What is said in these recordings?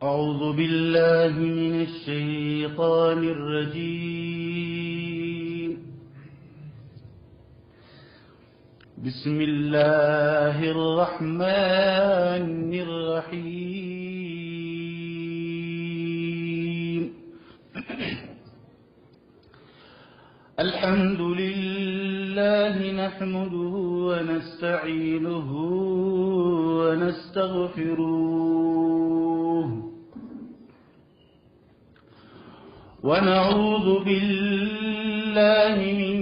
أعوذ بالله من الشيطان الرجيم. بسم الله الرحمن الرحيم. الحمد لله نحمده ونستعينه ونستغفروه ونعوذ بالله من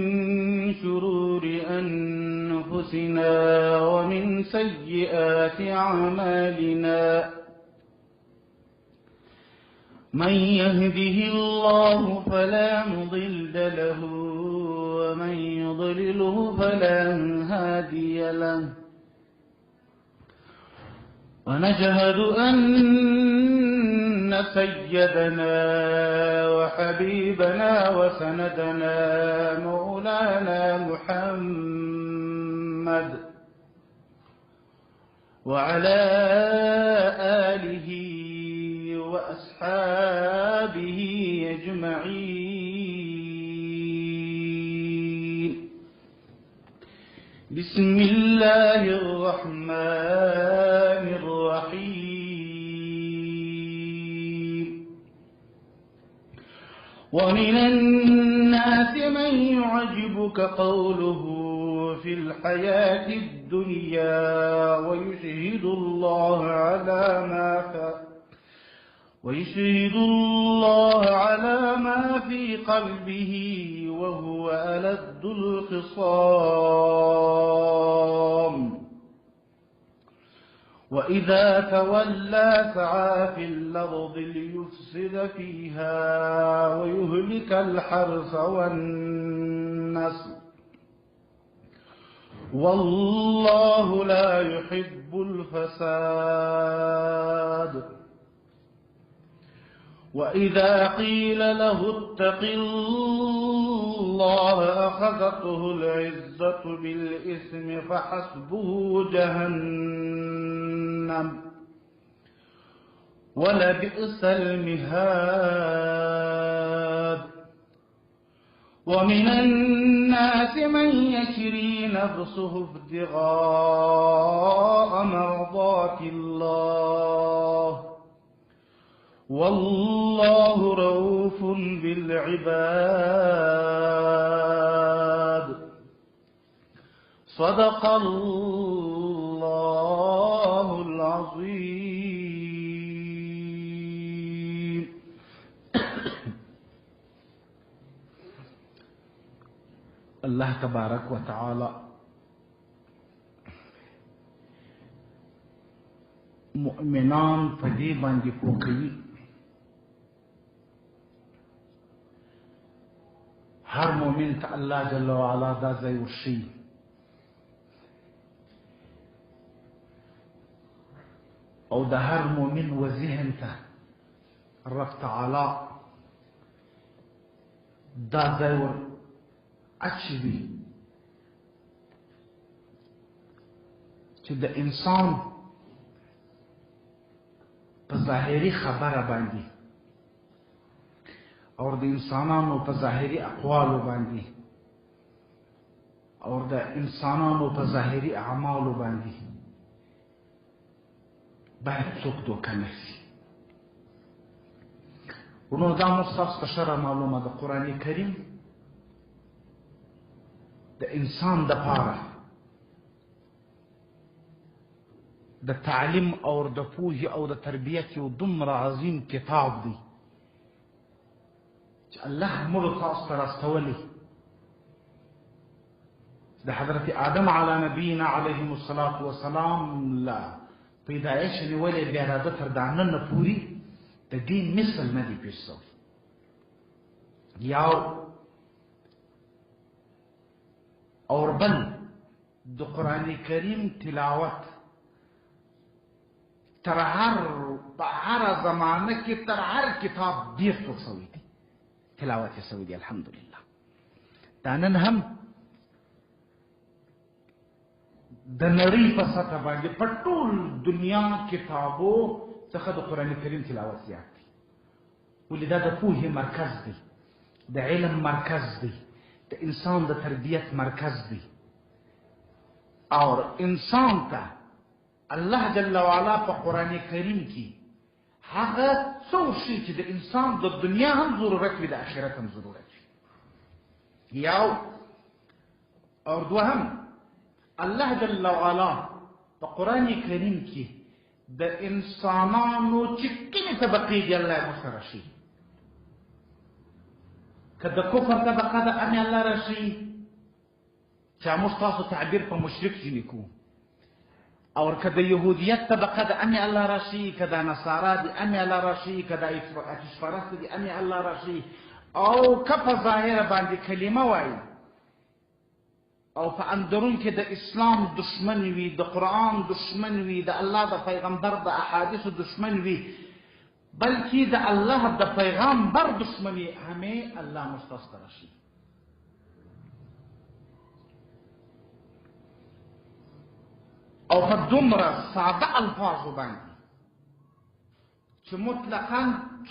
شرور أنفسنا ومن سيئات أعمالنا. من يهده الله فلا مضل له ومن يضلله فلا هادي له. ونشهد أن سيدنا وحبيبنا وسندنا مولانا محمد وعلى آله وأصحابه أجمعين. بسم الله الرحمن الرحيم. ومن الناس من يعجبك قوله في الحياة الدنيا ويشهد الله على ما في قلبه وهو ألد الخصام. وإذا تولى سعى في الأرض ليفسد فيها ويهلك الحرث والنسل والله لا يحب الفساد. وإذا قيل له اتق الله أخذته العزة بالإثم فحسبه جهنم ولبئس المهاد. ومن الناس من يشري نفسه ابتغاء مرضات الله والله رؤوف بالعباد. صدق الله العظيم. الله تبارك وتعالى مؤمنان فدي باندې پوکوي. هر مؤمن ته الله جل وعلا دا ځای ورشي او د هر مؤمن و ذهن ته رب تعالی دا ځای ور اچوي چې د انسان په ظاهري خبره باندې اور د انسانانو په ظاهري اقوالو باندې اور د انسانانو په ظاهري اعمالو باندې باید څوک دوکه نه شي. ورنو دا مو ستاسو ته ښه معلومه ده قرآن کریم د انسان دپاره د تعلیم او د پوهې او د تربیت یو دومره عظیم کتاب دی چې الله موږ تاسو ته راستولی. د حضرت آدم علی نبینا علیهم الصلاة والسلام له پیدایش نیولې بیا راځه تر دا نن پورې د دې مثل نه دی پېښ شوی. یو اور بل د قرآن کریم تلاوت تر په هر زمانه کې تر هر کتاب ډېر څوک شوی دی تلاوت یې شوی دی. الحمدلله دا نن هم د نړۍ په سطح باندې په ټول دنیا کتابو څخه د قرآن کریم تلاوت زیات دی. ولې دا د پوهې مرکز دی، د علم مرکز دی، د انسان د تربیت مرکز دی. اور انسان ته الله جل وعلا په قرآن کریم کې هغه څو شي چې د انسان د دنیا هم ضرورت وي د آخرت هم ضرورت وي. یو اور دوهم الله جل وعلا په قرآن کریم کې د انسانانو چې کومې طبقې دي الله یې ورسره شي. که د کفر طبقه ده امې الله راشي چې موږ تاسو تعبیر په مشرک ځینې کوو، او که د یهودیت طبقه ده امې الله راشي، که د نصارا دي امې الله راشي، که د اتش پرست دي امې الله راشي، او که په ظاهره باندې کلمه وایي او په اندرون کې د اسلام دشمن وي، د قرآن دشمن وي، د الله د پیغمبر د احادیثو دشمن وي، بلکې د الله د پیغمبر دشمن وي، همې الله مستثقل راشي. او په دومره ساده الفاظو باندې چې مطلقا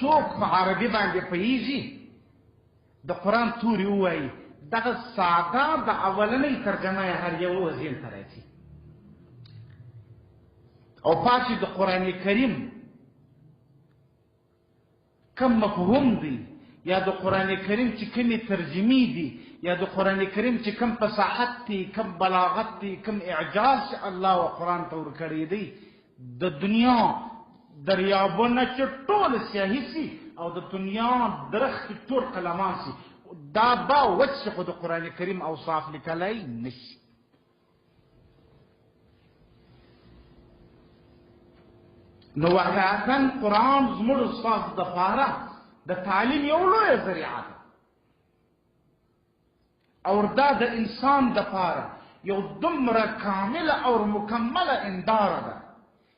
څوک په عربي باندې پوهېږي د قرآن تورې ووایي، دغه ساده د اولنۍ ترجمه یې هر یو ذهن ته راځي. او پاتې د قرآن کریم کم مفهوم دی یا د قرآن کریم چې کومې ترجمې دي یا د قرآن کریم چې کم فصاحت دی، کم بلاغت دی، کم اعجاز چې الله و قرآن ته ورکړی دی، د دنیا دریابونه چې ټول سیاهي سي او د دنیا درختې ټول قلمان سي، دا با وچ خو د قرآن کریم اوصاف لیکلی نشي. نو واقعتا قرآن زموږ استاد دپاره د تعلیم یو لویه ذریعه ده، او دا د انسان دپاره یو دومره کامله او مکمله انداره ده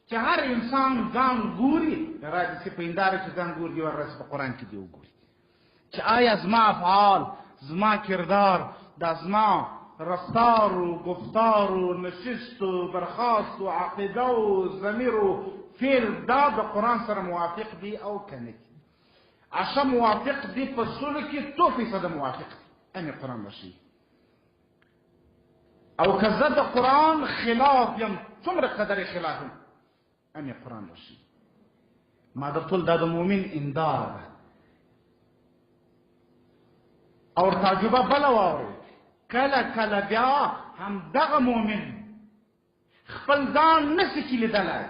چې هر انسان ځان ګوري، راځي چې په انداره کې ځان ګوري ورسې په قرآن کې دې وګوري چې آیا زما افعال، زما کردار، دا زما رفتار و گفتار و نشست و برخاست و عقیده و ضمیر و فعل دا د قرآن سره موافق دی او کنه دی. عشا موافق دی په سلو کې 2% موافق دی، امې قرآن راشي. او که زه د قرآن خلاف یم، څومره قدر خلاف یم، امې قرآن راشي. ما د ټول دا د مؤمن انداره ده. اور تجربه بله واورئ، کله کله بیا همدغه مؤمن خپل ځان نسي کې لیدلی،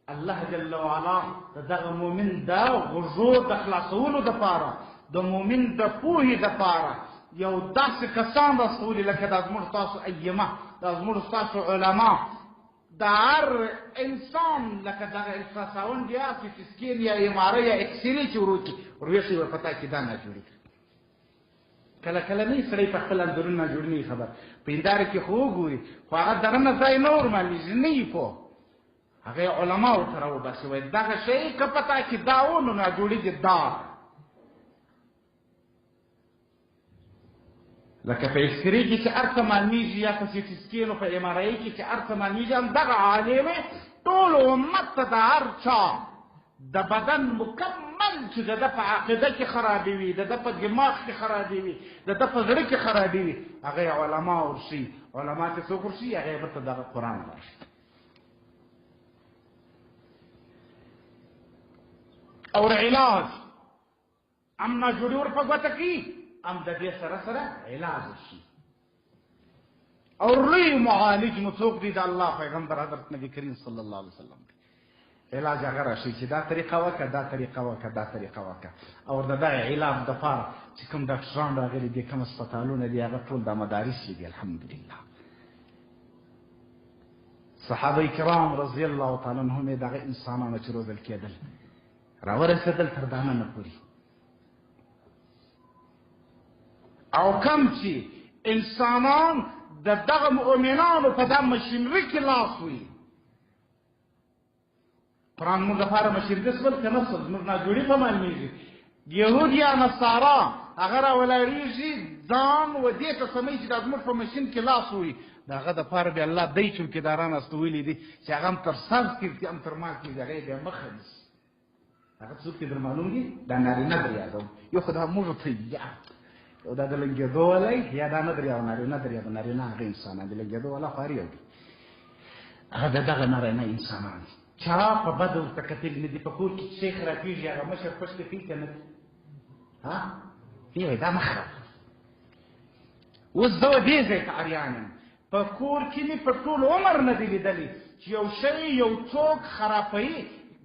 الله جل وعلا د دغه مؤمن د غرضو د خلاصولو دپاره، د مؤمن د پوهې دپاره یو داسې کسان رسولي لکه دا زموږ تاسو ایمه، دا زموږ تاسو علما، د هر انسان لکه دغه الټراساونډ یا سي سکین یا اماره یا اکسرې چې وروکي ورویشي ورپتا کې دا ناجوړي کله کله نه سړی په خپل اندرون ناجوړي نه خبر په هنداره کې خو وګوري، خو هغه دغه ځای نور معلومیږي نه یې پوه، هغه علماو ته راوباسي وایي دغه شی که پتا کې دا و نو ناجوړي دا. لکه په اکسرې کې چې هر څه معلومیږي یا په سي سکینو په امارایي کې چې هر څه معلومیږي، همدغه عالم ټول امت ته د هر چا د بدن مکمل چې د ده په عقیده کې خرابې وي، د ده په دماغ کې خرابې وي، د ده په زړه کې خرابې وي، هغه علما ورشي. علما چې څوک ورشي هغه به ته دغه قرآن راشي. اور علاج ام ناجوړي ورپه ګوته کړي، ام د دې سره سره علاج شي. اور لوی معالج مو څوک دی د الله پیغمبر حضرت نبی کریم صلی الله علیه وسلم. علاج هغه راشي چې دا طریقه وکړه، دا طریقه وکړه، دا طریقه وکړه. او د دغه علاج دپاره چې کوم ډاکټران راغلي دي، کوم هسپتالونه دي، هغه ټول دا مدارس دي الحمدلله. صحابه کرام رضی الله تعالی عنهم یې دغه انسانانو چې روزل کېدل راورسېدل تر دننه پورې. او کم چې انسانان د دغه مؤمنانو په دا مشینري کې لاس وي، قرآن موږ لپاره مشینري سول که نه سول، زموږ ناجوړي په معلومیږي. یهود یا نصارا هغه راولاړېږي ځان و دې ته سموي چې دا زموږ په ماشین کې لاس ووي د هغه دپاره بیا الله دی چوکیداران استولي دي چې هغه هم تر سر کړي هم تر مال کړي د هغې بیا مخه نیسي هغه څوک چې در معلوم دي دا نارینه در یادوم یو خو دا موږ ته یو دا د لنګېدو والی یا دا نه در یادو نارینه در یادو نارینه هغه انسانان د لنګېدو والا خو هر یو دي هغه د دغه نارینه انسانان دي چا په بده ورته کتلي نه دي په کور کې شیخ راکېږي هغه مشر پشته کوي که نه دي وی دا مه خراب اوس زه دې ځای ته اریان یم په کور کې مې په ټول عمر نه دي لیدلي چې یو شی یو څوک خرابوي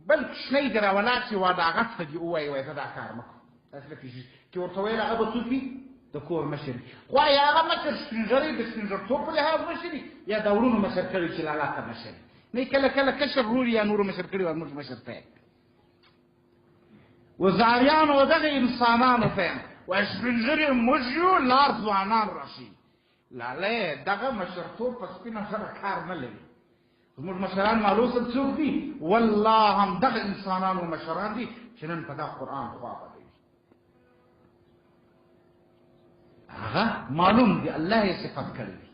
بل کوچنی دې راولاړ شي وا د هغه څخه دې ووایي وایي زه دا کار مه کوم داسې لکه چې ورته ویل هغه به څوک وي د کور مشر خو یا هغه مشر سپینږیری د سپینږیرتوب په لحاظ مشر وي یا د وروڼو مشر کړي چې لالا ته مشر نه کله کله کشر رور یا نورو مشر کړي وي موږ مشر ته وزاریانو دغه انسانانو ته یم وایي سپینږیري موږ یو لار ځوانان راشي لالی دغه مشرتوب په سپینه سره کار نه لري زموږ مشران معلوم څوک دي والله هم دغه انسانان و مشران دي چې نن په دغه قرآن خوا بدوي هغه معلوم دي الله یې صفت کړی دي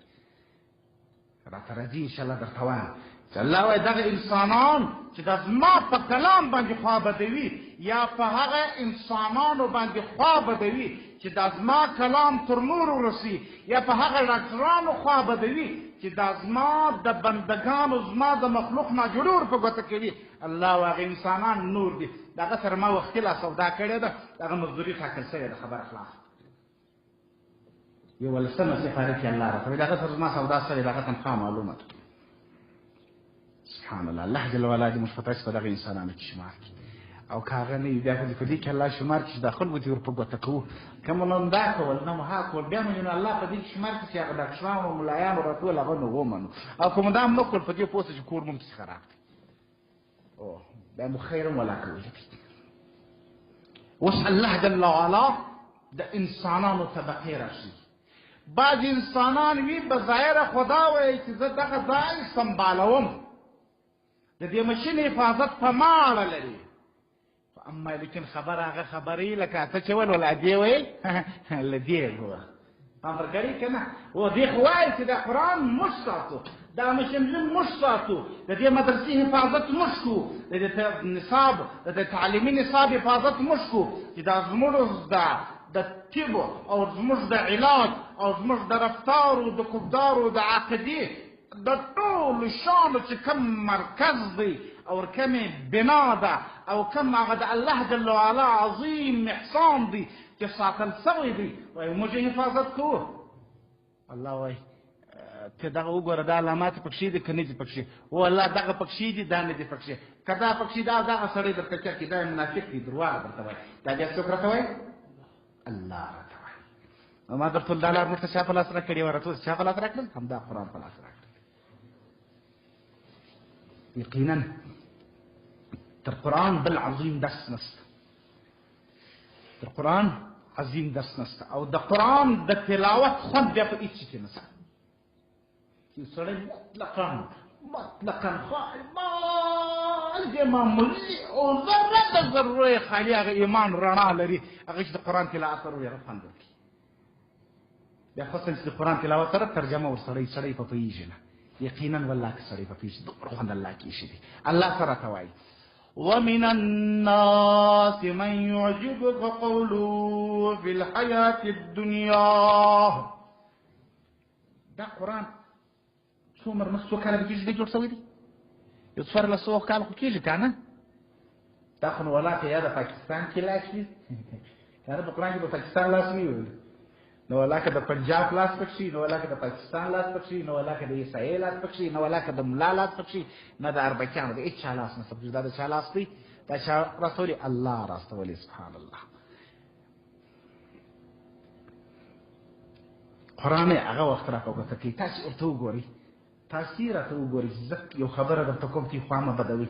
راته راځي انشاءالله درته وایم چې الله وایي دغه انسانان چې دا زما په کلام باندې خوا بدوي یا په هغه انسانانو باندې خوا بدوي چې دا زما کلام تر نورو رسي یا په هغه ډاکټرانو خوا بدوي چې دا زما د بندګانو زما د مخلوق نه جوړور په ګوته کوي الله و هغه انسانان نور دي دغه سره ما وختي لا سودا کړې ده دغه مزدوري ټاکل شوې ده خبره خلاص یولسمه سپاره کې الله راته دغه سره زما سودا سره دغه تنخواه معلومه ده سبحان الله الله جل وعلا دې موږ په تاسو په دغه انسانانو کې شمار کړي او که هغه نه وي بیا خو په دې کې الله شمار کړي چې دا خلکو دې ور په ګوته کوو که مو نن دا کول نه مو ها کول بیا مو الله په دې کې شمار کړي چې هغه ډاکټرانو او ملایانو راټول هغه نو ومنو او که مو دا هم نه کول په دې پوه چې کور مو پسې خراب کړي او بیا مو خیر هم ولا کولی اوس الله جل وعلا د انسانانو طبقې راشي بعض انسانان وي بظاهره خدا وایي چې زه دغه ځای سنبالوم د دې ماشین حفاظت په ما اړه لري اما لیکن خبر هغه خبرې لکه ته چې ول ولا دې وایي له دې هو خبر کوي که نه و دې خو وایي چې د قرآن موږ ساتو دا ماشین موږ ساتو د دې مدرسې حفاظت موږ کوو د دې نصاب د دې تعلیمي نصاب حفاظت موږ کوو چې دا زموږ زده د طب او زموږ د علاج او زموږ د رفتارو د کفدارو د عقیدې د ټولو شانو چې کوم مرکز دی او کومې بنا ده او کوم هغه د الله جل وعلا عظیم احسان دی چې ساتل سوی دی وایي موږ حفاظت کوو الله وایي ته دغه وګوره دا علامات پکښې دي که نه دي پکښې والله دغه پکښې دي دا نه دي پکښې که دا پکښې دا دغه سړی درته چک کړي دا منافق دي درواغ درته وایي دا بیا څوک راته وایي الله راته وایي ما درته دا لار موږ ته چا په لاس راکړې وه راته چا په لاس راکړل همدا قرآن په لاس راکړل یقینا تر قرآن بل عظیم درس نشته تر قرآن عظیم درس نشته او د قرآن د تلاوت خوند بیا په هېڅ شي کې نشته چې سړی مطلقا دې معمولي او ذره د ذرې خالي هغه ایمان رڼا لري هغه چې د قرآن تلاوت سره ورې خوند ورکړي بیا خصوصا چې د قرآن تلاوت سره ترجمه ورسړی سړی په پوهېږي نه یقینا والله که سړی په پوهېږي دومره خوند الله کې ایښی دی الله سره ته وایي ومن الناس من يعجبك قوله في الحياة الدنيا دا قرآن څومره مخ څو کاله کېږي دی جوړ شوی دی یو 1400 کاله خو کېږي که نه دا خو نو والله که یا د پاکستان کې لاس وي که نه په قرآن کې په پاکستان لاس وي نو والله که د پنجاب لاس پکښي نو والله که د پاکستان لاس پکښي نو والله که د عیسایي لاس پکښي نو والله که د ملا لاس پکښي نه د اربکیانو د هېچ چا لاس نه پکښي دا د چا لاس دی دا چا راستولی الله راستولی سبحان الله قرآن یې هغه وخت راته وکتل کوي تاسې ورته وګورئ تاسې راته وګورئ چې زه یو خبره درته کوم چې خوا مه بدوئ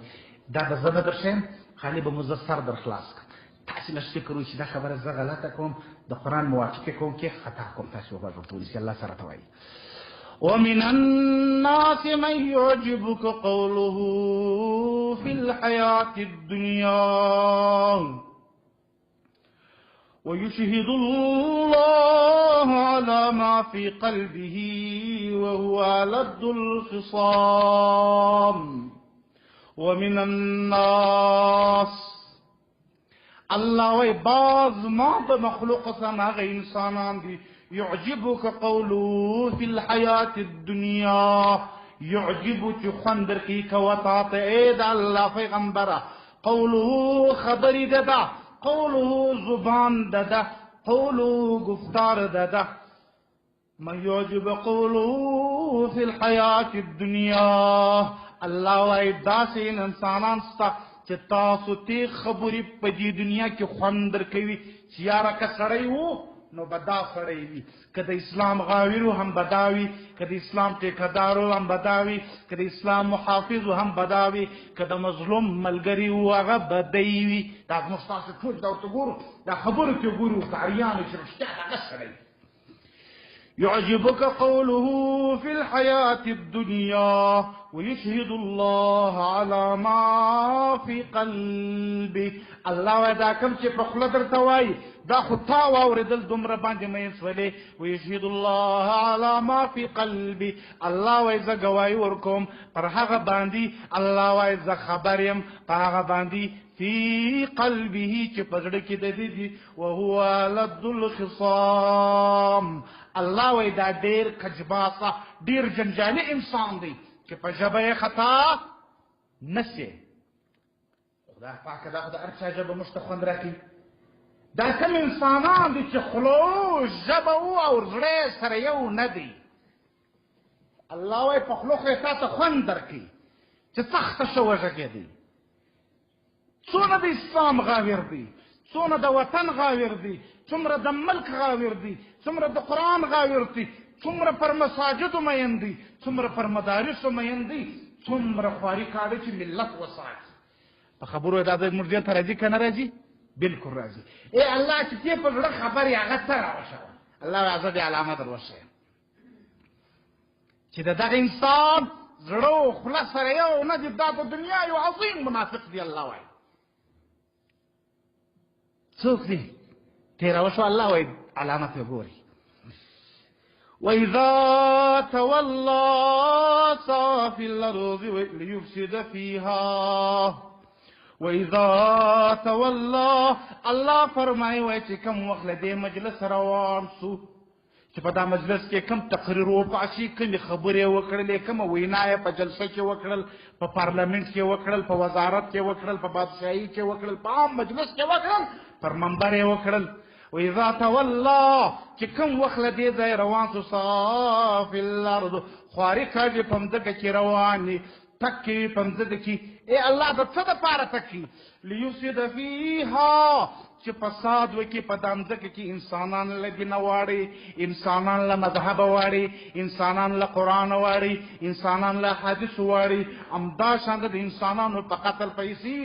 دا به زه نه در شیم خالي به مو زه سر در خلاص کړم تاسې لږ فکر وایي چې دا خبره زه غلطه کوم د قرآن موافقه کوم کې خطا کوم تاسې وغږ ورته ولي چې الله سره ته وایي ومن الناس من يعجبك قوله في الحياة الدنيا ويشهد الله على ما في قلبه وهو ألد الخصام ومن الناس الله وي باز ما بمخلوق سماغ إنسانان دي يعجبك قوله في الحياة الدنيا يعجبك خندر کی کواتات اید الله پیغمبره قوله خبری دادا قوله زبان دادا قوله گفتار دادا ما يعجب قوله في الحياة الدنيا الله وای داسې انسانان ستا چې تاسو تی خبرې په دې دنیا کې خوند درکوي چې یاره که سړی و نو بدا سړی وي که د اسلام غاویرو هم بداوي که د اسلام ټیکهدارو هم بداوي که د اسلام محافظو هم بداوي که د مظلوم ملګري و هغه بدی وي دا زموږ ستاسو ټول دا ورته ګورو دا خبرو کې ګورو کاریانو چې رښتیا دغه سړی يعجبك قوله في الحياة الدنيا ويشهد الله على ما في قلبه الله ودا كم چې په خوله درته وایي دا خو تا واورېدل دومره باندې مې سولې ويشهد الله على ما في قلبي الله وایي زه ګواهي ورکوم پر هغه باندې الله وایي زه خبر یم په هغه باندې في قلبه چې په زړه کې د دې دي وهو لد الخصام الله وای دا ډیر کجباسه ډیر جنجالي انسان دی چې په ژبه یې خطا نشي خدای پاک دا خدای هر چا ژبه موږ ته خوند راکړي دا کوم انسانان دي چې خلو ژبه او زړه سره یو نه دی الله وای په خلو خو تا ته خوند درکړي چې سخته شو وژګېدي څونه د اسلام غاویر دی څونه د وطن غاویر دی څومره د ملک غاویر دی څومره د قرآن غاویر دی څومره پر مساجدو مین دی څومره پر مدارسو مین دی څومره خواري کاږي چې ملت وساتي په خبرو دا د موږ ته راځي که نه راځي بلکل راځي ای الله چې تی په زړه خبرې هغه ته راوښوه الله وایي زه دې علامه در وښیم چې د دغه انسان زړه او خوله سره یو نه دي دا د دنیا یو عظیم منافق دی الله وایي څوک دی تیره وشو الله وایي علامه ته ګوري وإذا تولى سعى في الأرض ليفسد فيها وإذا تولى الله فرمایي وای چې کوم وخت له دې مجلس روان سو چې په دا مجلس کې کوم تقریر وباسي کومې خبرې وکړلې کومه وینا یې په جلسه کې وکړل په پارلمنټ کې وکړل په وزارت کې وکړل په بادشاهي کې وکړل په عام مجلس کې وکړل پر منبر یې وکړل وإذا تولى چې کوم وخت له دې ځای روان سو سعى في الأرض خواري کاږي په مځکه کې روان دي تکي په مځکه کې ای الله د څه دپاره تکي ليفسد فيها چې فساد وکړي په دا مځکه کې انسانان له دینه واړي انسانان له مذهب واړي انسانان له قرآن واړي انسانان له حدیث واړي همدا شانته د انسانانو په قتل پیسې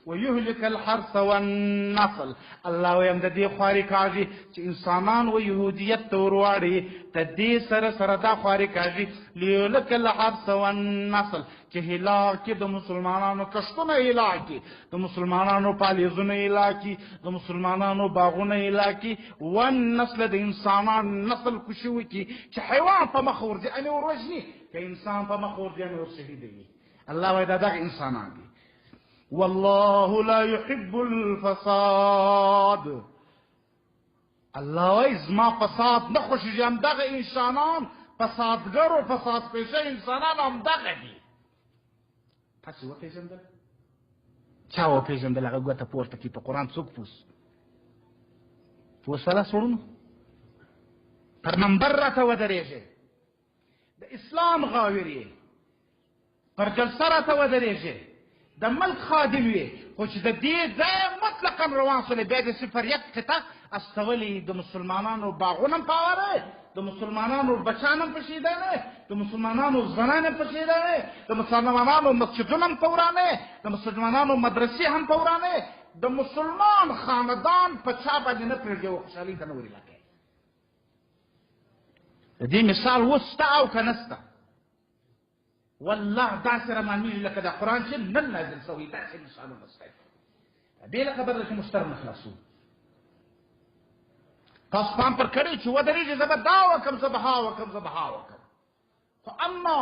ويهلك الحرث والنسل الله وایم د دې خواري کاږي چې انسانان و یهودیت ته ورواړي د دې سره سره دا خواري کاږي ليهلك الحرث والنسل چې هلاکي د مسلمانانو کښتونه هلاکي د مسلمانانو پالیزونه هلاکي د مسلمانانو باغونه هلاکي والنسل د انسانان نسل کشي وکړي چې حیوان په مخ ورځي انې وروژني که انسان په مخ ورځي انې ورشهیدوي الله وایي دا دغه انسانان دي والله لا يحب الفساد الله وایي زما فساد نه خوښېږي همدغه انسانان فسادګر او فساد پیشه انسانان همدغه دي تاسو وپېژندل چا وپېژندل هغه ګوته پورته کړي په قرآن څوک پوس پوس والا سړونو پر منبر راته ودرېږې د اسلام غاویر یې پر جلسه راته ودرېږې د ملک خادم وې خو چې د دې ځای مطلقا روان سولې بیا د صفریت قطع استولې د مسلمانانو باغونه هم پاوره د مسلمانانو بچان هم پشیدانه د مسلمانانو زنان هم پشیدانه د مسلمانانو مسجدونه هم پورانه د مسلمانانو مدرسې هم پورانه د مسلمان خاندان په چا باندې نه پرېږدي او خوشحالي ته نه ورېلا کوي د دې مثال اوس شته او که نه شته والله داسې رامعلومېږي لکه د قرآن چې نن نازل شوی داسې مثالونه شته بېله خبره ده چې مشتر نه خلاصو تاسو پام پر کړی چې ودرېږي زه به دا وکړم زه به ها وکړم زه به ها وکړم خو اما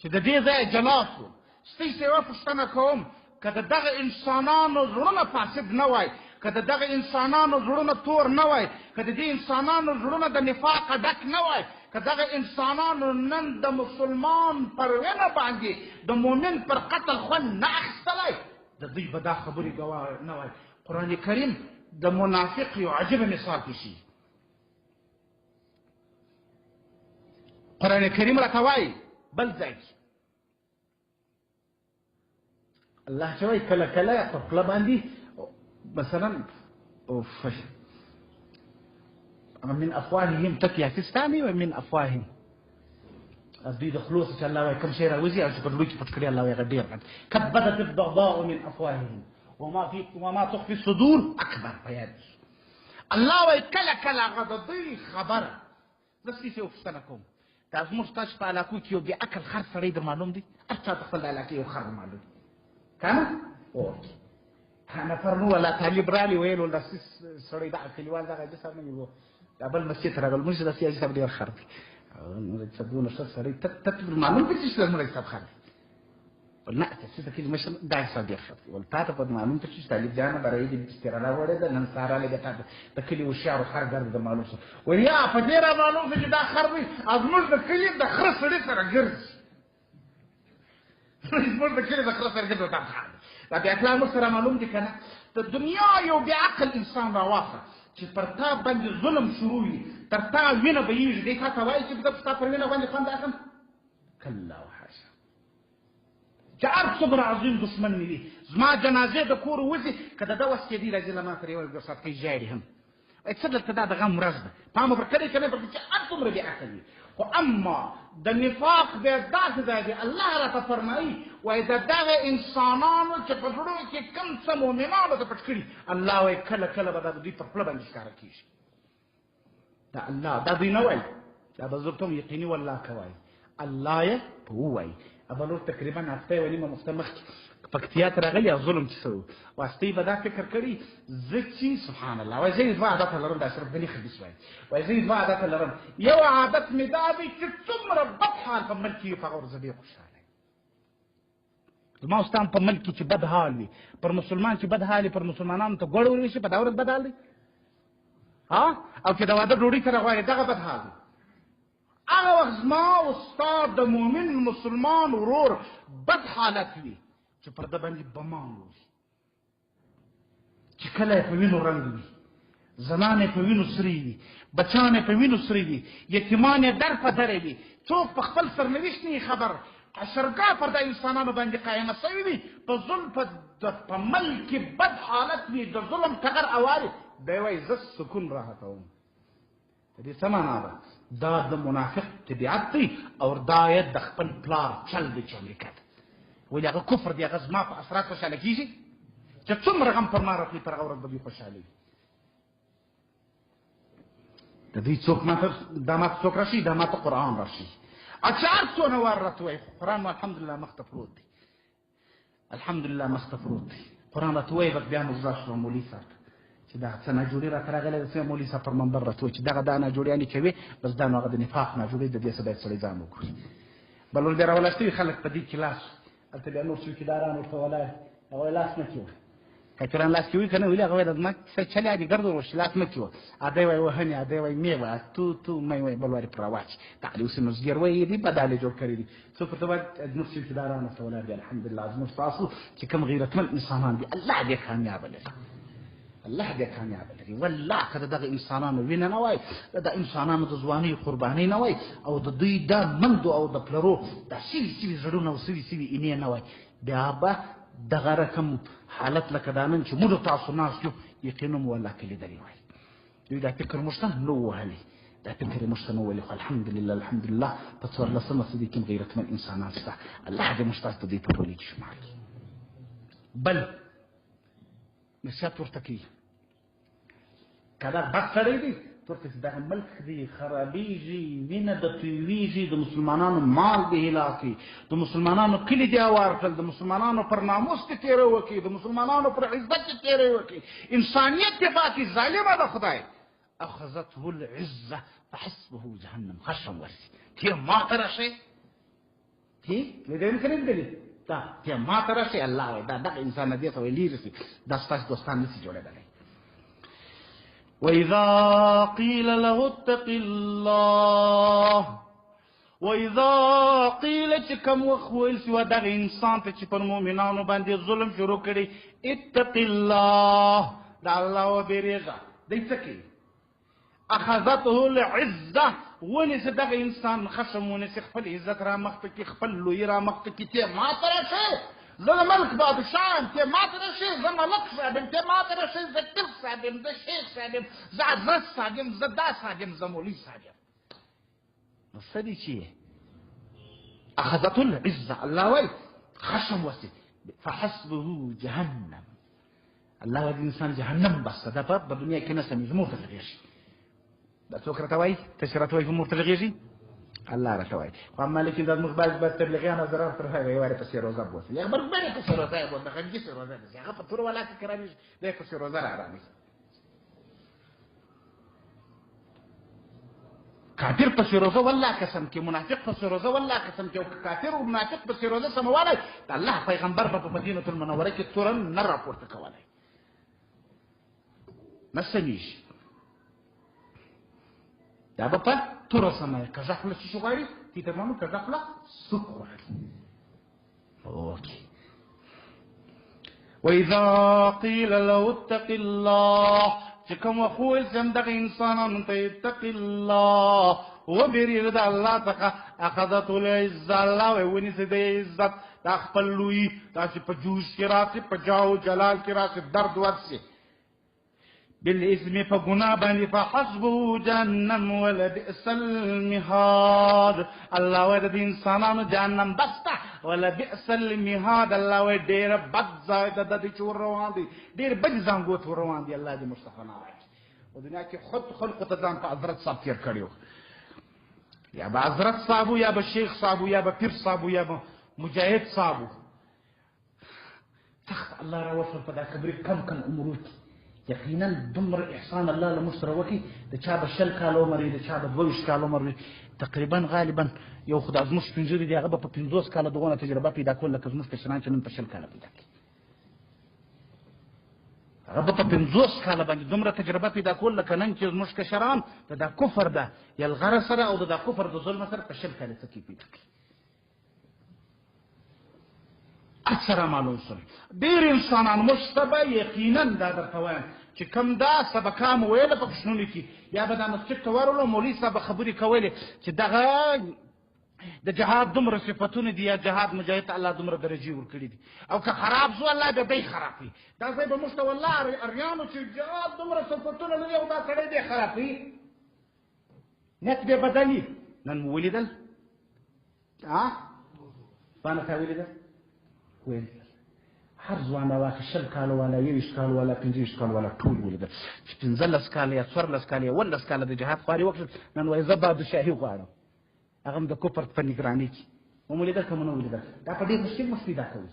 چې د دې ځایه جلا شو ستاسو یوه پوښتنه کوم که د دغه انسانانو زړونه فاسد نه وای که د دغه انسانانو زړونه تور نه وای که د دې انسانانو زړونه د نفاقه ډک نه وای که دغه انسانانو نن د مسلمان پر وینه باندې د مؤمن پر قتل خوند نه اخیستلی د دوی به دا خبرې ګواه نه وای قرآن کریم د منافق یو عجیبه مثال کشي قرآن کریم راته وایي بل ځای الله چې وایي کله کله په خوله باندې مثلا من افواههم تکیه سیستاني ومن افواههم دوی د خلو څخه چې الله وایي کوم شی راوځي او چې په ډوډۍ کې پټ کړي الله وایي هغه ډېر کبدت الضغضاء من افواههم وما تخفي الصدور اکبر په یاد الله وایي کله کله هغه د دوی خبره زه ستاسې یو پوښتنه کوم دا زموږ ستاسو په علاقو کې یو بې عقل خر سړی در معلوم دی هر چا ته خپل د علاقې یو خر معلوم دی که نه اوکې نفر نو ولا طالب رالی ویل ولا سړی دغه کلیوال دغه حاجي صاحب نه وي دا بل مسجد ته راغلی موږ داسې حاجي صاحب ډېر خر دی مولوي صاحب دونه ښه سړی ته معلوم دی چې مولوي صاحب خر دی ولا نه ته څه کې مشر دا صاحب ډېر خر دی ول تا ته په معلوم ته چې طالب جانه برای دې استراله وړې ده نن سهار رالی ده د کلي هوښیار خر ګرد د معلوم شو ویل یا په دې را معلوم شو چې دا خر دی زموږ د کلي د خره سړي سره ګرځي زموږ د کلي د خره سره ګرځي دا خر دا بیا کله موږ سره معلوم دي که نه د دنیا یو بې عقل انسان راواخله چې پر تا باندې ظلم شروع وي تر تا وینه بهېږي دی تا ته وایي چې زه ستا پر وینه باندې خوند اخلم کله وحاشا چې هر څومره عظیم دښمن مې وي زما جنازې د کور وځي که د ده وس کېدي راځي له ما سره یو ساعت کې ژاړي هم څه دلته دا د غم ورځ ده پام پر کړی که نه پر چې هر څومره بې عقل وي خو اما د نفاق بیا داسې ځای دی الله راته فرمایي وایي د دغه انسانانو چې په زړونو کې کوم څه مؤمنانو ته پټ کړي الله وایي کله کله به دا د دوی پر خوله باندې ښکاره کېږي دا الله دا دوی نه وایي دا به زه ورته وایم یقیني والله که وایي الله یې په ووایي ابلور تقریبا هفته یوه نیمه مخته مخکې پکتیا ته راغلي او ظلم چې څه و واسطې به دا فکر کړي زه چې سبحان الله وایي زه دوه عادته لرم دا صرف بلي حدیث وایي وایي زه دوه عادته لرم یو عادت مې دا دی چې څومره بد حال په ملک کې وي په هغه ورځ ډېر خوشحاله زما ستا په ملک کې چې بد حال وي پر مسلمان چې بد حال وي پر مسلمانانو ته ګوړ ونیسي په دا ورځ بد حال دی او چې د واده ډوډۍ سره غواړي دغه بد حال دی هغه وخت زما او ستا د مؤمن مسلمان ورور بد حالت وي چې پر ده باندې بمان وي چې کله یې په وینو رنګ وي زنان یې په وینو سرې وي بچان یې په وینو سرې وي یتیمان یې در په دره وي څوک په خپل سرنوشت نه خبر اشرګاه پر د انسانانو باندې قایمه شوې وي په ظلم په ملک کې بد حالت وي د ظلم ټغر اواري دی وایي زه سکون راحتوم د دې څه معنا ده دا د منافق طبیعت دی او دا یې د خپل پلار چل دی چې امریکا ده ولې هغه کفر دی هغه زما په اثرات خوشحاله کېږي چې څومره غم پر ما راتلي پر هغه ورځ به دوی خوشحاله وي د دوی څوک ماته دا ماته څوک راشي دا ماته قرآن راشي چې هر څونه وار راته وایي قرآن مو الحمدلله مخته پروت دی الحمدلله مخته پروت دی قرآن راته وایي بس بیا مو زړه شوه مولي صاحب چې دا څه ناجوړي راته راغلی ده څنګه مولي صاحب پر منبر راته وایي چې دغه دا ناجوړیانې کوي بس دا نو هغه د نفاق ناجوړي د دې څه باید سړی ځان وکړي بل ور بیا راولاستي وي خلک په دې کې لاس هلته بیا نور څوکیداران ورته ولاړ هغه وایي لاس مه کېوه کچران لاس کې وي که نه ویلي هغه وایي زما کیسه چلې دي ګرد وروشي لاس مه کېوه ادی وایي وهنې ادی وایي مې وایه تو مې وایي بل وارې پر راواچي دغه اوس مزګر وایي دي بدالې جوړ کړي دي څوک ورته باید نور څوکیداران ورته ولاړ دي الحمدلله زموږ ستاسو چې کوم غیرتمن انسانان دي الله دې کامیابه لري الله دې کامیابه لري والله که د دغه انسانانو وینه نه وای د انسانانو د ځوانۍ قربانۍ نه وای او د دوی دا مندو او د پلرو دا سوي زړونه او سوي اینې نه وای بیا به دغه رقم حالت لکه دا نن چې موږ تاسو ناست یو یقینا مو والله کې لیدلی وای دوی دا فکر موږ ته نه وهلی دا فکر یې موږ ته نه وهلی خو الحمدلله په څوارلسمه صدي کې غیرتمن انسانان شته الله دې موږ تاسو ته دوی په ټولۍ کې شمار کړي بل نصیحت ورته کوي که دا بد سړی دی ترته چې دغه ملک دی خرابېږي، وینه د تویېږي، د مسلمانانو مال دې هلا کړي، د مسلمانانو کلي دې اوار کړل، د مسلمانانو پر ناموس دې تېری وکړي، د مسلمانانو پر عزت دې تېری وکړي، انسانیت دې پاتې ظالمه ده خدای. اخذته العزه فحسبه جهنم، خشم ورسي ته ماته راشئ، ته لیدل که لیدلي دا ته ماته راشئ. الله وایي دا دغه انسان نه دې ته وایي لرې سي، دا ستاسو دوستان نسي جوړېدلی. وإذا قيل له اتق الله، وإذا قيل چې کوم وخت ویل سي دغه انسان ته چې پر مؤمنانو باندې ظلم شروع کړي، اتق الله، د الله وبېرېږه، دی څه کوي؟ اخذته العزه، ونیسه دغه انسان خشم ونیسه، خپل عزت را مخته کړي، خپل لوی را مخته کړي، ته ماته راشئ، زه د ملک بادشاه یم، ته ماته راشئ، زه ملک صاحب یم، ته ماته راشئ، زه پیر صاحب یم، زه شیخ صاحب یم، زه حضرت صاحب یم، زه دا صاحب یم، زه مولوي صاحب یم. نو څه دي چې اخذته العزه، الله وایي خشم وسي، فحسبه جهنم، الله وایي انسان جهنم بس دا په دنیا کې نه سمېږي، مور ته غږېږي. دا څوک راته وایي؟ ته چې راته وایي مور ته غږېږي، الله راته وایي. خو اما لیکن دا زموږ بعض تبلیغیان حضرات تر هغه یوارې پسې روزه بوسي، یا خبرګبرې پسې روزه یې بوسه، غږیسې روزه ده، هغه په تور والا کې کرانېږي، دی پسې روزه را ارامېږي. کافر پسې روزه والله قسم کې، منافق پسې روزه والله قسم کې، او کافر او منافق پسې روزه سموالی، د الله پیغمبر به په مدینة المنوره کې توره نه راپورته کولی، نه سمېږي. دا به په توره سموي. کږه خوله چې شي غواړي، تیترمانو کږه خوله سوک غواړي. اوکې. وإذا قيل له اتق الله، چې کوم وخت وویل سم دغه انسانانو ته اتق الله، وبېرېږه د الله څخه، اخذته العزه، الله وایي ونیسه د عزت، دا خپل لویي داسې په جوش کې راسي، په جاه جلال کې راسي، درد ورسي بالاسم په ګناه باندې، فحسبه جهنم ولبئس المهاد، الله وایي د دې انسانانو جهنم بس ده، ولبئس المهاد، الله وایي ډېره بد ځای ده د دې چې ور روان دي، ډېر بد زانګو ته ور روان دي. الله دې موږ څخه نه واخلي. په دنیا کې خود خلقو ته ځان په حضرت صاحب تېر کړی و، یا به حضرت صاحب و، یا به شیخ صاحب و، یا به پیر صاحب و، یا به مجاهد صاحب و. سخت الله راوصل په دا خبرې کم کم عمرو کې، یقینا دومره احسان الله له موږ سره وکړي، د چا به 20 کاله عمر وي، د چا به 22 کاله عمر وي، تقریبا غالبا یو خو دا زموږ سپین ږیري دي، هغه به په 50 کاله دغونه تجربه پیدا کول، لکه زموږ کشران چې نن په 20 کاله پیدا کړي، هغه به په 50 کاله باندې دومره تجربه پیدا کول، لکه نن چې زموږ کشران د دا کفر د یلغره سره او د دا کفر د ظلم سره په 20 کاله څه کې پیدا کړي. اکثره معلوم شول ډېر انسانان مشتبه، یقینا دا درته وایم چې کوم دا سبقان ویله په کوشنونو کې، یا به دا مسجد ته ورغلو مولوي صاحب خبرې کولې چې دغه د جهاد دومره صفتونه دي، یا جهاد مجاهد ته الله دومره درجې ورکړي دي، او که خراب شو الله به دی خراب کړي. دا ځای به موږ ته والله اریانو چې جهاد دومره صفتونه لري او دا سړی دی خراب کړي، نیت به بدلي. نن مو ولیدل؟ باندې تا ولیدل؟ ویل هر ځوان راواخې 20 کاله والا، 21 کاله والا، 25 کاله والا، ټول ولیدل چې 15 کاله یا 14 کاله یا 18 کاله د جهاد خواري وکړل، نن وایي زه بادشاهي غواړم، هغه هم د کفر په نګرانۍ کې. مو ولیدل که مو نه ولیدل؟ دا په ډېر مشکل مخ پیدا کوي.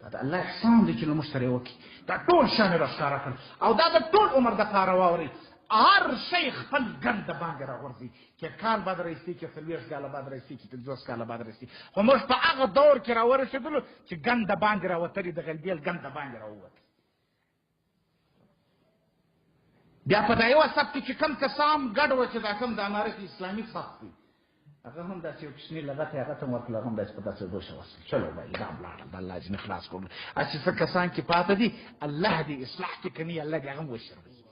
دا د الله احسان دی چې له موږ سره یې وکړي، دا ټول شان یې راښکاره کړل، او دا د ټول عمر دپاره واورئ، هر شی خپل ګند باندې راغورځي، چې کال بعد رایستي، چې 40 کاله بعد رایستي، چې 50 کاله بعد رایستي. خو موږ په هغه دور کې راورسېدلو چې ګند باندې راوتلي، د غلبېل ګند باندې راووت. بیا په دا یوه صف کې چې کوم کسان ګډ وه، چې دا کوم د امارت اسلامي صف دی، هغه هم داسې یو کوچني لغت یې هغه ته م ورکړل، هغه هم داسې په داسې ګوشه وصل. چلو بھائی دا ولاړل، د الله جنې خلاص کړل. چې څه کسان کې پاته دي، الله دې اصلاح کې کني، الله دې هغه هم وشروي.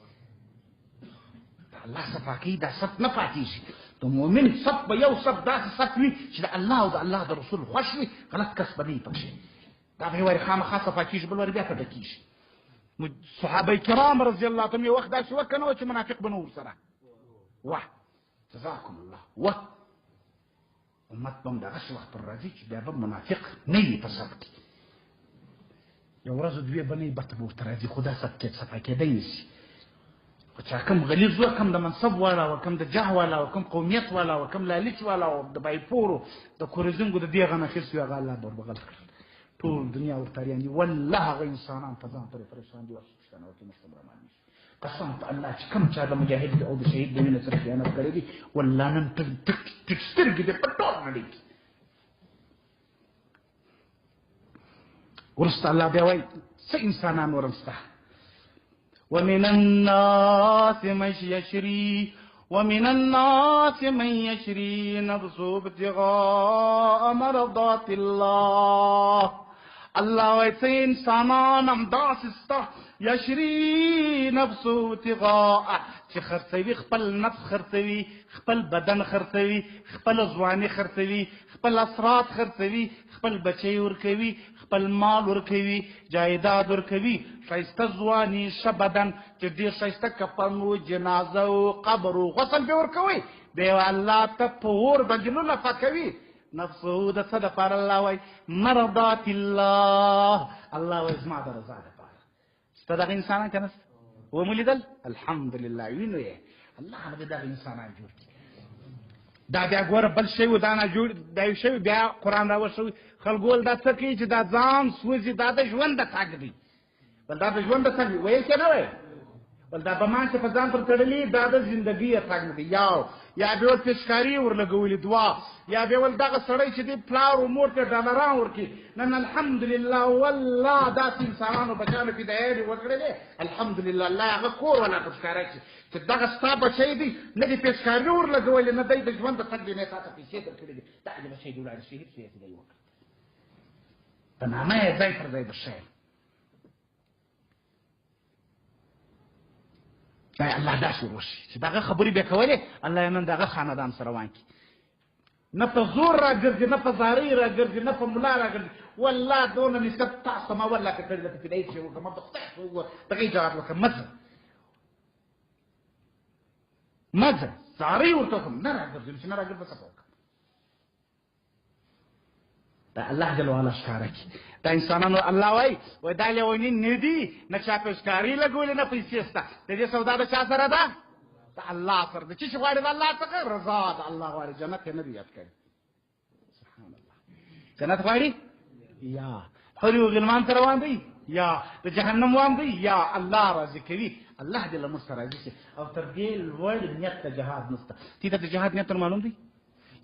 الله صفا کوي، دا صف نه پاتېږي. د مؤمن صف به یو صف داسې صف وي چې د الله او د الله د رسول خوښ وي، غلط کس به نه وي پکښې. دا به یې وارې خامخا صفا کېږي، بل وارې بیا کډه کېږي. صحابه کرام رضی الله عنهم یو وخت داسې وکړه نه وه چې منافق به نه ورسره وه. جزاکم الله. وه امت به هم دغسې وخت پر راځي چې بیا به منافق نه وي په صف کې، یو ورځ دوې به نه وي، بته به ورته راځي، خو دا صف کې صفا کېدی نه شي. خو چې کوم غلیظ و، کوم د منصب والا و، کوم د جاه والا و، کوم قومیت والا و، کوم لالچ والا و، د بایپورو د کورزنګو د دې غنه خېس یو هغه الله به وربغل کړل. ټول دنیا ورته اریان دي. والله هغه انسانان په ځان پورې پریشان دي. پښتانه ورته مستمر مان دي. قسم په الله چې کوم چا د مجاهد او د شهید د وینې سره خیانت کړی دي، والله نن ټک سترګې دې په ټول نړۍ کې. وروسته الله بیا وایي څه انسانان ورسته ومن الناس من يشري نفسه ابتغاء مرضات الله. الله وایي څه انسانان همداسې سته یشري نفسه ابتغاء چې خرڅوي خپل نفس، خرڅوي خپل بدن، خرڅوي خپل ځواني، خرڅوي خپل اسرات، خرڅوي خپل بچی ورکوي، خپل مال ورکوي، جایداد ورکوي، ښایسته ځواني، ښه بدن چې ډېر ښایسته کفن و، جنازه و، قبر و، غسل به ورکوي، بیا الله ته په اور باندې نفع کوي. نفسه د څه دپاره؟ الله وایي مرضات الله. الله وایي زما د رضا دپاره. ستا دغه انسانان که نه ومو لیدل؟ الحمدلله وینو یې. الله به دغه انسانان جوړ کړي. دا بیا ګوره بل شی و، دا نه جوړ دا یو شی بیا قرآن راوښوي. خلکو ویل دا څه کوي چې دا ځان سوځي، دا د ژوند د تګ دی. ول دا د ژوند د تګ دی ویل که نه وایي؟ ول دا بمان چې په ځان پر تړلي دا د زندګۍ د تګ نه دی. یا بیا ول پیشکاري ورلګولي، دوه یا بیا ول دغه سړی چې دی پلار و مور ته ډالران ورکړي. نن الحمدلله والله داسې انسانانو بچیانو فدایانې وکړلې، الحمدلله الله هغه کور ولا ته ښکاره کړي چې دغه ستا بچی دی، نه دې پیشکاري ورلګولې، نه دی د ژوند د تګ دی، نه یې تا ته پیسې درکړې دي. دغه بچی دې ولاړ شهید شو، یې دی وکړه په نامه یې ځای پر ځای بشی. الله داسې وشي چې دغه خبرې بیا کولې، الله یې نن دغه خاندان سره روان کړي. نه په زور راګرځي، نه په زارۍ راګرځي، نه په ملا راګرځي. والله دونه نسبت تاسو ما والله که کړې ده په فدایي شي وکړه، ما د خدای څه وګوره دغه اجازت وکړه مځه زارۍ ورته وکړم، نه راګرځي چې نه راګرځي څه وکړم. دا الله جل وعلا ښکاره کړي. دا انسانانو الله وایي دا لیوني نه دي، نه چا پیشکاري لګولې، نه پیسې شته. د دې سودا د چا سره ده؟ د الله سره ده. چې غواړي د الله څخه رضا د الله غواړي، جنت یې نه دی یاد کړی. سبحان الله. جنت غواړي یا حور و غلمان ته روان دی، یا د جهنم وام دی، یا الله راضي کوي. الله دې له موږ سره راضي شي. او تر دې لوړ نیت د جهاد نشته. تی ته د جهاد نیت معلوم دی؟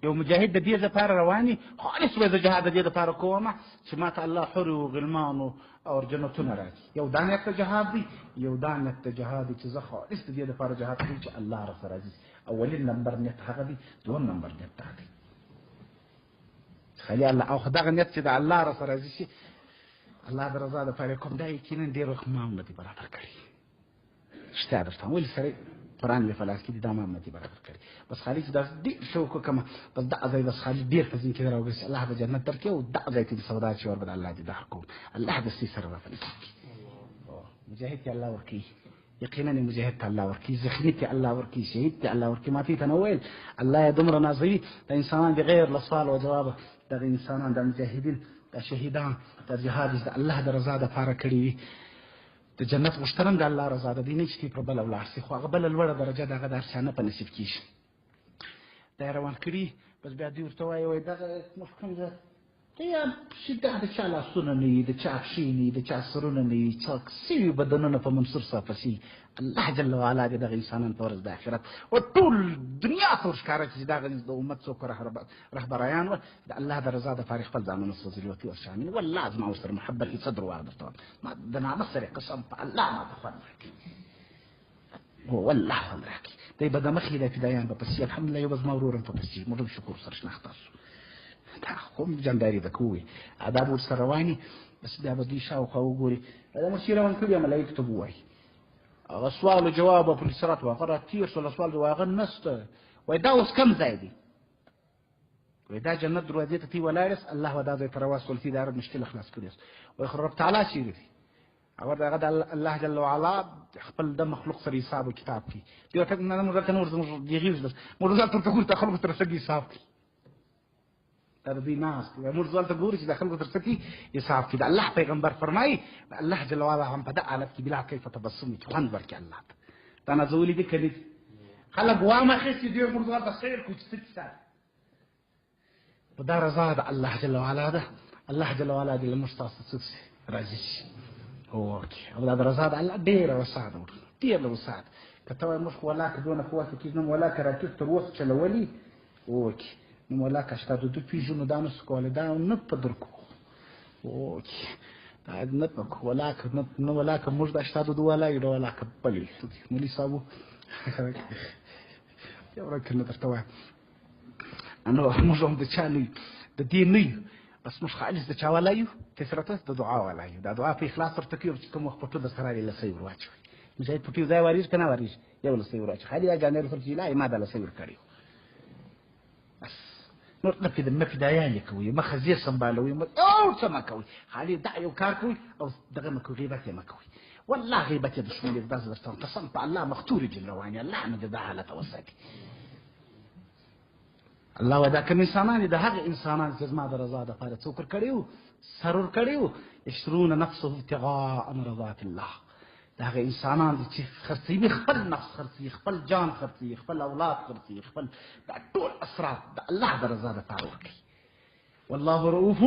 یو مجاهد د دې لپاره رواني خالص وای د جهاد د دې لپاره کومه چې ماته الله حور و غلمان او جنتونه راځي. یو دا نیت د جهاد دی، یو دا نیت د جهاد دی چې زه خالص د دې لپاره جهاد کوم چې الله راسره راځي. اولین نمبر نیت هغه دی، دوم نمبر نیت دا دی خلي الله او دغه نیت چې د الله راسره راځي شي، الله د رضا لپاره کوم دا یقینا ډېر رحمان دی برابر کړي. شته درته ولې سره قرآن له فلاس کې دا مامتي برابر کړي. بس خالي چې دا ډېر شوق کوم، بس دا ځای بس خالي ډېر فزین کې راوګرځي. الله به جنت درکې او دا ځای ته سودا چې ور بد الله دې دا حکم الله دې سي سره راځي. مجاهد ته الله ورکی، یقینا مجاهد ته الله ورکی، زخمی ته الله ورکی، شهید ته الله ورکی. ما ته تنویل الله دمر نازوي د انسانان بغیر لسوال او جواب. د انسانان د مجاهدین د شهیدان د جهاد د الله د رضا د لپاره کړی وي. د جنت غوښتنه د الله رضا ده، دی نه چې په بله ولاړ شي، خو هغه بله لوړه درجه د هغه د هر چا نه په نصیب کېږي. دا یې روان کړي. بس بیا دوی ورته وایي دغه محکم ځای یا چې دا د چا لاسونه نه وي، د چا پښې نه وي، د چا سرونه نه وي، څوک سوي بدنونه په منصور صافه شي. الله جل وعلا دې دغه انسانان په ورځ د آخرت او ټول دنیا ته ورښکاره کړي چې دغه د امت څوک رهبرایان وه د الله د رضا دپاره خپل ځانونه سوځلي وتي ورشامل. والله زما ورسره محبت هېڅ درواغ درته وایم، ما د نامه سره قسم په الله ما ته خوند راکړي، والله خوند راکړي. دی به د مخې د فدایان به پسې الحمدلله یو به زما ورور هم په پسې موږ هم شکر سره شناخته شو. دا هم جنداري ده کوي آداب ورسره رواني. بس بیا به دوی شاوخوا وګوري دا مشي روان کړي ملایکو ته به ووایي هغه سوال و جواب او پولیسرات و هغه راتېر شول، سوال و هغه نسته. وایي دا اوس کم ځای دی؟ وایي دا جنت دروازې ته تی ولاړ الله به دا ځای ته راواستول تی دا مشکل خلاص کړی. وایي خو رب تعالی چیرې دی؟ هغه دغه د الله جل وعلا خپل د مخلوق سره حساب او کتاب کوي. دی ورته نه موږ ته نور زموږ دغې موږ ځان ته ګورو ته خلکو تر څه حساب کوي. تر دې ناست موږ ځان ته ګورو چې د خلکو تر څه کې حساب کوي. د الله پیغمبر فرمایي الله جل وعلا هم په دغه حالت کې بلا کیف تبسم کې خوند ورکړي الله ته. دا نازولي دي که نه دي خلک وام اخیستي دوی مردار ته سیر کړو چې څه کیسه ده په دا رضا د الله جل وعلا ده الله جل وعلا دې له موږ تاسو څه راضي شي اوکې او دا د رضا د الله ډېره وسعه ده ډېره وسعه ده که ته وایې موږ خو ولاکه دونه قوت کېږي نو ولاکه راکټ تر اوسه چلولي اوکې نو ولاکه شته د دوی پېژنو دا نسو کولی دا نه په درکو اوکې دا نه په ولاکه نه ولاکه موږ دا شته د دوی ولاکه دا ولاکه بلې مولي صاحب یو ورځ نه درته وایم نو موږ هم د چا نه یو د دې نه یو بس موږ خالص د چا والا یو کثرت د دعا والا یو دا دعا په اخلاص ورته کوي چې کوم وخت پټو د سره لسې ور واچوي مجاهد پټو ځای واريږي کنه واريږي یو لسې ور واچوي خالي دا ګانې رسول چې لا ما دا لسې ور کړیو بس نو نه فدایان کوي مخ زیر سمبالوي او څه ما کوي خالي دا یو کار کوي او دغه ما کوي غیبت ما کوي والله غیبت دشمن دې داس درته قسم په الله مختور جل رواني الله نه دا حالت وساتي الله ودا کوم انسانان د هغه انسانان چې زما د رضا د لپاره څوک کړیو سرور کړیو یشرون نفسه ابتغاء مرضات الله دا هغه انسانان چې خرڅوي خپل نفس خرڅوي خپل جان خرڅوي خپل اولاد خرڅوي خپل دا ټول اسرار د الله د رضا د لپاره ورکړي والله رؤوف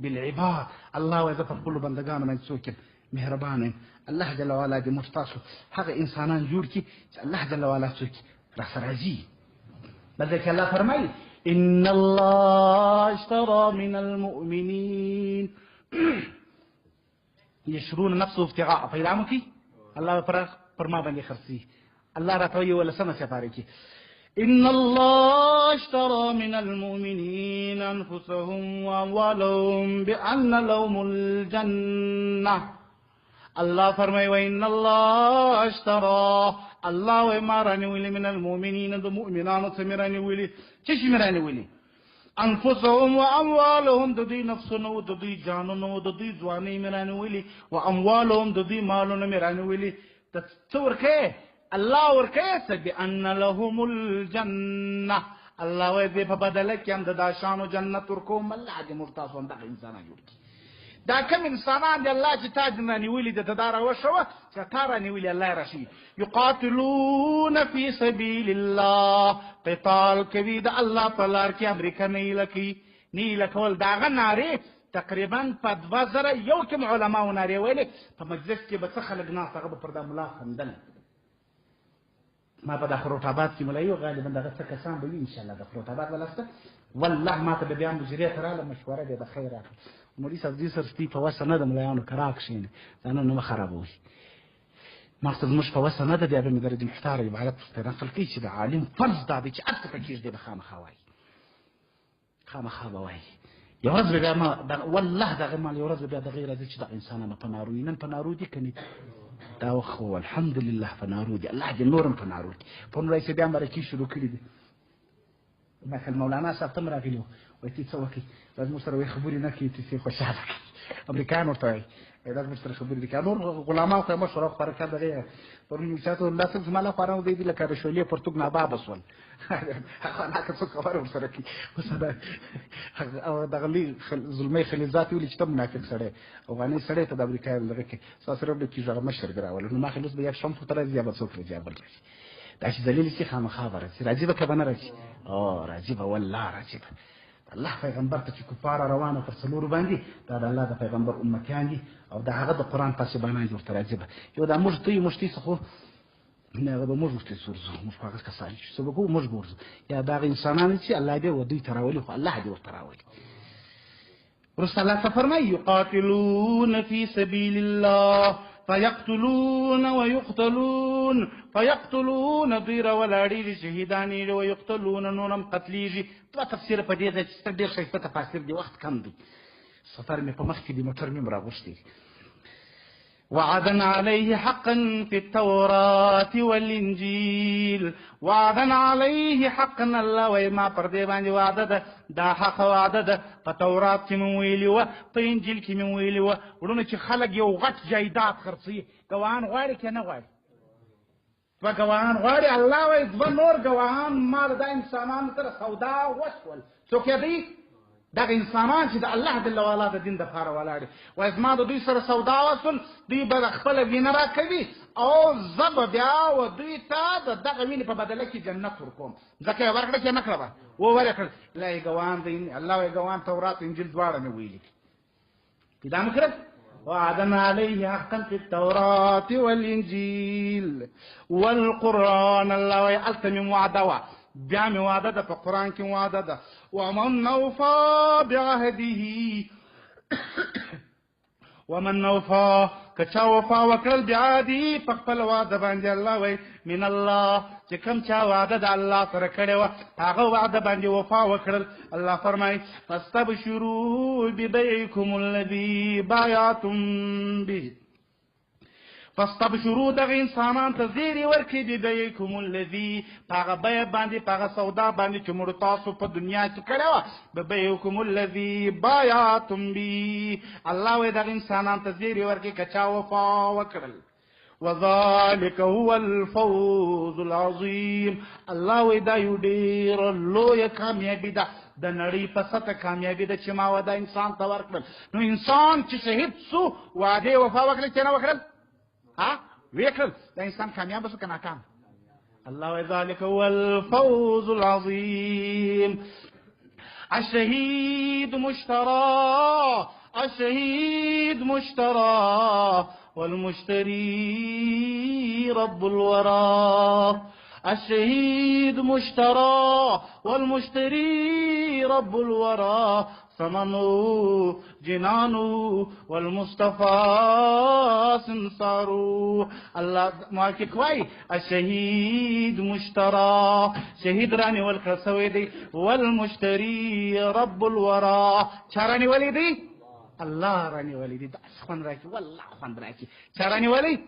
بالعباد الله وذا په خپل بندگانو باندې څوک مهربان الله جل وعلا دې مستاسو هغه انسانان جوړ کړي چې الله جل وعلا څوک را سره راځي بلکې الله فرمایي إن الله اشترى من المؤمنين يشرون نفسه ابتغاء فيلامك الله فرما بني خرسي الله راتوي ولا سما سفارك إن الله اشترى من المؤمنين أنفسهم وأموالهم بأن لهم الجنة الله فرمای وإن الله اشترى الله ومارني ولي من المؤمنين دو مؤمنان سمراني ولي چش مراني ولي انفسهم واموالهم ددي نفسونو ددي جانونو ددي ځواني مراني ولي واموالهم ددي مالونو مراني ولي تصورکه الله ورکه بأن لهم الجنه الله وي په بدل کې هم د شانو جنت ورکوم الله دې مرتاسون د انسان جوړ دا کوم انسانان دی الله چې تاج نه نیولي د تدار وشوه چې تار نیولي الله راشي یقاتلون فی سبیل الله قتال کوي د الله په لار کې امریکا نه لکی نه لکول داغه ناری تقریبا په 2000 یو کوم علماء ناری ویلي په مجلس کې به څه خلک ناس هغه پر د ملا خندل ما په د خروټ آباد کې ملایو غالبا دغه څه کسان به ان شاء الله د خروټ آباد ولسته والله ما ته بیا مجریه تراله مشوره دې د خیره مولي صاحب دې سر سپي په وسه نه د ملایانو کراک شین دا نه خرابوي مقصد مش په وسه نه د بیا به درجه محتار عبارت په نقل کې چې د عالم فرض دا دی چې اته پکې دې خامخوای خامخوای یو ورځ بیا ما والله دغه مال یو ورځ بیا د غیر دې چې د انسانانو په نارو نن په نارو دي کني دا خو الحمدلله په نارو دي الله دې نورم په نارو دي په نور کې بیا مرکه شروع کړی دي مثل مولانا صاحب تم راغلی وای تی څه وکړي دا موږ سره خبرې نه کوي چې خوشاله امریکایانو ته وایي دا موږ سره خبرې کوي نور غلامان ته مشوره خبره کړه پرون یې چاته الله څنګه مالا خبرو دی لکه د شولې پرتګ نه باب وسول هغه نه څه خبره ورسره کوي وسره او دغلی ظلمي خلیزات ویل چې تم منافق سره افغاني سره ته د امریکا لږه کې ساسره د کی ځای مشر ګراول نو ما خلاص به یک شم فتره زیات څوک راځي دا چې دلیل شي خامخابره چې راځي به کبنه راځي او راځي به والله راځي الله پیغمبر ته چې کفار روانه پر څلور باندې دا د الله د پیغمبر امتیان دي او دا هغه د قران پاسه باندې ورته راځي یو دا مشتي څخه نه هغه به مشتي سورزو مش هغه کسان چې سبب مش ګورځو یا دا انسانان چې الله دې ودی تراولي خو الله دې ورته راولي رسول الله فرمایي يقاتلون في سبيل الله فيقتلون ويقتلون ضير ولاړي شهیدانی ويقتلون نورم قتليږي دا تفسیر په دې چې ډېر ښه تفاسیر دی وخت کم دی سفر مې په مخ کې دی موټر مې راغوښتي وعدا عليه حقا في التوراة والإنجيل وعدا عليه حقا الله وما پر دې باندې وعده ده دا حق وعده ده په تورات کې مون ویلي و په انجیل کې مون ویلي و ورونه چې خلک یو غټ جایداد خرڅي ګواهان غواړي که نه غواړي په ګواهان غواړي الله وایي دوه نور ګواهان مال دا انسانانو سره سودا وشول څوک یې دی دغه انسانان چې د الله جل وعلا د دین دپاره ولاړ دي وایي زما د دوی سره سودا وسول دوی به خپله وینه راکوي او زه به بیا و دوی ته د دغه وینې په بدله کې جنت ورکوم ځکه یې ورکړه چې نه کړه به وورکړل الله یې ګوان دی الله یې ګوان تورات انجیل دواړه مې ویلي پیدا مې کړل وعدنا عليه حقا في التوراة والإنجيل والقرآن الله وایي هلته مې وعده وه بیا مې وعده ده په قرآن کې وعده ده ومن اوفى بعهده ومن اوفى کچا وفا وکړل بعهده په خپل وعده باندې الله وایي من الله چې کوم چا وعده د الله سره کړې وه هغه وعده باندې وفا وکړل الله فرمایي فاستبشروا ببيعكم الذي بايعتم به فاستبشروا دغه انسانان ته زیری ورکړي ببیعکم الذي په هغه بیه باندې په هغه سودا باندې چې موږ تاسو په دنیا کې کړې وه ببیعکم الذي بایعتم به الله وایي دغه انسانان ته زیری ورکړي که چا وفا وکړل وذلك هو الفوز العظیم الله وایي دا یو ډېره لویه کامیابي ده د نړۍ په سطح کامیابي ده چې ما وعده انسان ته ورکړل نو انسان چې شهید سو وعدې وفا وکړل چې نه وکړل ويكرل ده انسان كامياب بس كان ناكام الله وذلك هو الفوز العظيم الشهيد مشترى الشهيد مشترى والمشتري رب الورى الشهيد مشترى والمشتري رب الورى ثمنه جنانه والمصطفى سمساره الله محقق وايي الشهيد مشترى شهيد راني والكسوي دي والمشتري رب الورى چراني ولي دي الله راني ولي دي خوان راكي والله خوان راكي چراني ولي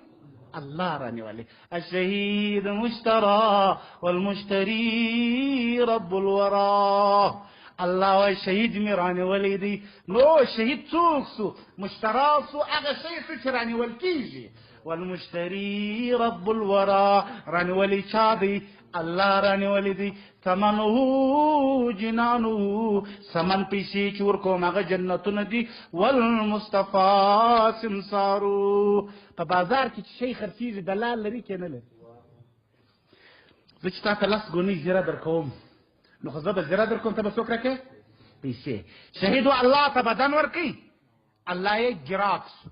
الله راني ولي الشهيد مشترى والمشتري رب الورى الله وای شهید می رانیولی دی نو شهید څوک سو مشترا سو هغه شی چې رانیول کیږي والمشتری رب الورى رانیولی چا دی الله رانیولی دی ثمنه جنانه ثمن پیسې چې ورکوم هغه جنتونه دي والمصطفى سمسارو په بازار کې چې شی خرڅېږي دلال لري که نه لري زه چې تا ته لس ګونۍ زیره درکوم نو خو زه به زیره درکوم ته به څوک راکوې پیسې شهیدو الله ته بدن ورکوي الله یې ګراک سو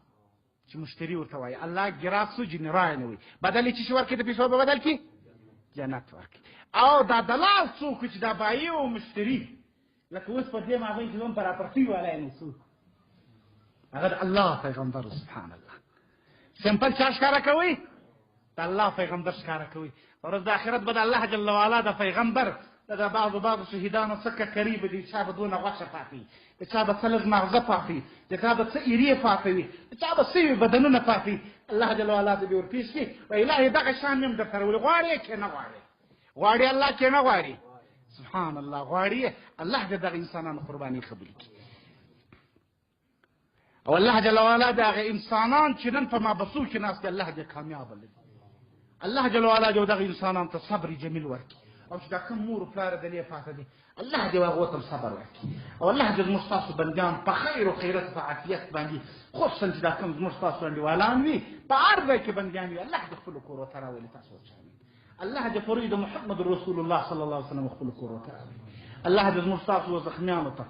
چې مشتري ورته وایي الله ګراک سو جنرال نه وي بدل یې چې شي ورکوي د پیسو به بدل کړي جنت ورکوي او دا دلال څوک چې دا بایي او مشتري لکه اوس په دې مابین کې هم پراپرتي والا یې نو څوک هغه د الله پیغمبر سبحان الله سمپل چا ښکاره کوي د الله پیغمبر ښکاره کوي ورځ د آخرت به د الله جل وعلا د پیغمبر دا بعض شهیدانو څخه قریب دي چا به دونه غوښه پاتې د چا به څه لږ مغزه پاتې د چا به څه ایرې پاتې وي د چا به څه وي بدنونه پاتې الله جل وعلا ته دې ورپېښ کړي وایي الهي دغه شان مې هم در سره ولي غواړې که نه غواړې غواړې الله که نه غواړې سبحان الله غواړې الله دې دغه انسانانو قرباني قبول کړي او الله جل وعلا دغه انسانان چې نن په مابسو کې ناست دي الله دې کامیابه لري الله جل وعلا دې دغه انسانانو ته صبر جمیل ورکړي او چې دا کوم مور او پلار دلې پاته دي الله دې هغو ته صبر ورکړي او الله دې زموږ ستاسو بندیان په خیر او خیرت په عافیت باندې خصوصا چې دا کوم زموږ ستاسو انډیوالان وي په هر ځای کې بندیان وي الله دې خپلو کورو ته راولي تاسو وچاني الله دې فرید محمد رسول الله صلی الله علیه وسلم خپلو کورو ته راولي الله دې زموږ ستاسو زخمیانو ته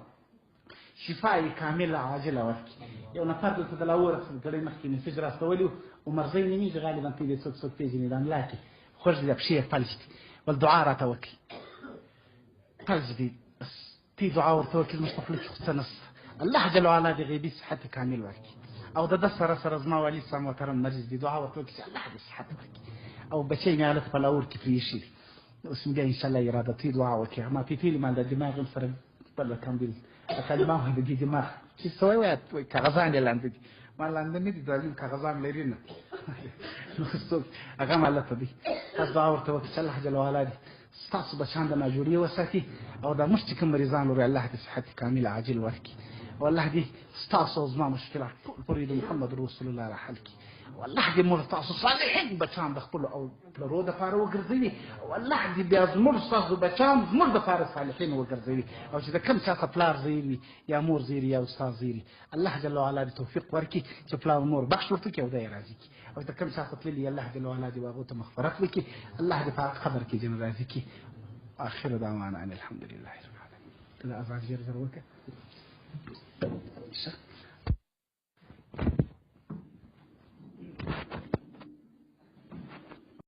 شفای کامله عاجله ورکړي یو نفر دلته د لاهور څخه ګړی مخکې میسج راستولی و عمرزی نومیږي غالبا ته یې څوک څوک پېژني د املا کې خوږ دي د پښې یې فلج دي والدعاء راته وکړي فلج دي بس تی دعا ورته وکړي زموږ په خوله کې خو څه نشته الله جل وعلا دې غیبي صحت کامل ورکړي او د ده سره زما والي صاحب محترم مریض دي دعا ورته وکړي چې الله دې صحت ورکړي او بچی مې هلته په لاهور کې پرېښي دي اوس مې بیا انشاءالله اراده تی دعا وکړي ما پیپیلي مال د دماغ هم سره بل کم دي کلمه وایي د دې دماغ چې څه وایي کاغذان یې لاندې دي ما لاندې نه دي ظالم کاغذان لري نه نو څوک هغه هم هلته دي تاسو دعا ورته وکړئ چې الله جل وعلا دې ستاسو بچیان د ناجوړۍ وساتي او دا موږ چې کوم مریضان لرو الله دې صحت کامل عاجل ورکړي او الله دې ستاسو او زما مشکلات ټول پر محمد رسول الله را حل کړي والله دې موږ تاسو صالحین بچان د خپلو او پلرو دپاره وګرځوي او الله دې بیا زموږ ستاسو بچان زموږ دپاره صالحین وګرځوي او چې د کوم چا ته پلار زوی وي یا مور زوی یا استاد زوی وي الله جل وعلا دې توفیق ورکړي چې پلار مور بخښ ورته کړي او دی یې راضي کړي او د کوم چا ته تللي الله جل وعلا دې هغو ته مغفرت وکړي الله دې په قبر کې جنت راضي کړي آخر دعوانا ان الحمد لله رب العالمين. لا أفعل جرجر وكا